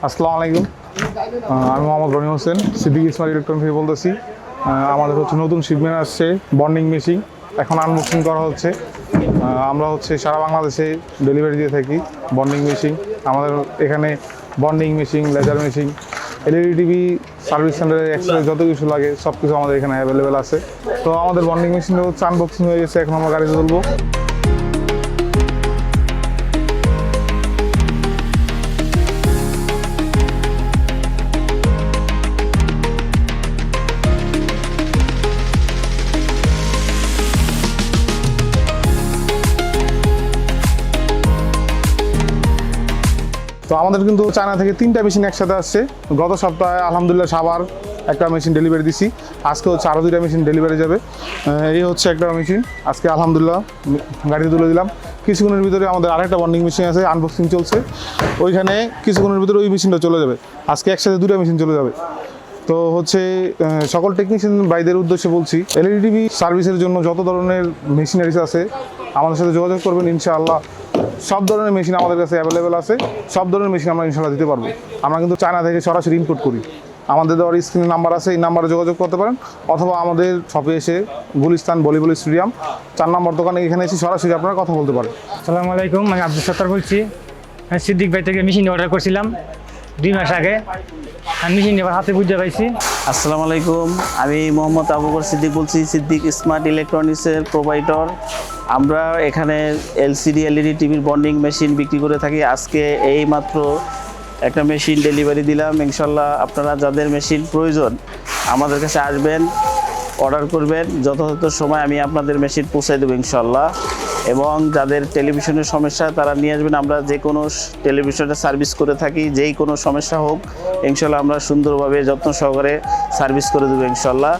আসসালামু আলাইকুম। আমি মোহাম্মদ রনি হোসেন, সিদ্দিক স্মার্ট ইলেকট্রনিক থেকে বলতেছি। আমাদের নতুন শিপমেন্ট আসছে বন্ডিং মেশিন, এখন আনবক্সিং করা হচ্ছে। আমরা সারা বাংলাদেশে ডেলিভারি দিয়ে থাকি বন্ডিং মেশিন। আমাদের এখানে bonding machine, laser machine, LED TV, service সেন্টারে এক্সপ্রেস যত কিছু লাগে সব কিছু আমাদের এখানে অ্যাভেলেবেল আছে। তো আমাদের বন্ডিং মেশিনটা আনবক্সিং হয়ে গেছে, এখন আমরা গাড়িতে তুলবো। তো আমাদের কিন্তু চায়না থেকে 3টা মেশিন একসাথে আসছে। গত সপ্তাহে আলহামদুলিল্লাহ সাবার একটা মেশিন ডেলিভারি দিছি, আজকে আরও 2টা মেশিন ডেলিভারি যাবে। এই একটা মেশিন আজকে আলহামদুলিল্লাহ গাড়িতে তুলে দিলাম। কিছুক্ষণের ভিতরে আমাদের আরেকটা বন্ডিং মেশিন আছে, আনবক্সিং চলছে, ওইখানে কিছুক্ষণের ভিতরে ওই মেশিনটা চলে যাবে। আজকে একসাথে 2টা মেশিন চলে যাবে। তো সকল টেকনিশিয়ান ভাইদের উদ্দেশ্যে বলছি, এলইডি টিভি সার্ভিসের জন্য যত ধরনের মেশিনারিজ আছে আমাদের সাথে যোগাযোগ করবেন। ইনশাআল্লাহ সব ধরনের মেশিন আমাদের কাছে অ্যাভেলেবেল আছে, সব ধরনের মেশিন আমরা ইনশাআল্লাহ দিতে পারবো। আমরা কিন্তু চায়না থেকে সরাসরি ইম্পোর্ট করি। আমাদের দেওয়ার স্ক্রিনে নাম্বার আছে, এই নাম্বারে যোগাযোগ করতে পারেন, অথবা আমাদের শপে এসে গুলিস্তান ভলিবল স্টেডিয়াম 4 নম্বর দোকানে এখানে এসে সরাসরি আপনারা কথা বলতে পারেন। আসসালামু আলাইকুম, আমি আব্দুল সত্তার বলছি। আমি সিদ্দিক ভাই থেকে মেশিন অর্ডার করছিলাম 2 মাস আগে, আমি মেশিন এবার হাতে বুঝতে পাইছি। আসসালামু আলাইকুম, আমি মোহাম্মদ আবু বকর সিদ্দিক বলছি, সিদ্দিক স্মার্ট ইলেকট্রনিক্সের প্রোভাইডার। আমরা এখানে এলসিডি এলইডি টিভির বন্ডিং মেশিন বিক্রি করে থাকি। আজকে এই মাত্র একটা মেশিন ডেলিভারি দিলাম। ইনশাল্লাহ আপনারা যাদের মেশিন প্রয়োজন আমাদের কাছে আসবেন, অর্ডার করবেন, যথাযথ সময় আমি আপনাদের মেশিন পৌঁছে দেবো ইনশাল্লাহ। এবং যাদের টেলিভিশনের সমস্যা তারা নিয়ে আসবেন, আমরা যে কোনো টেলিভিশনের সার্ভিস করে থাকি, যেই কোনো সমস্যা হোক ইনশাল্লাহ আমরা সুন্দরভাবে যত্ন সহকারে সার্ভিস করে দেবো ইনশাল্লাহ।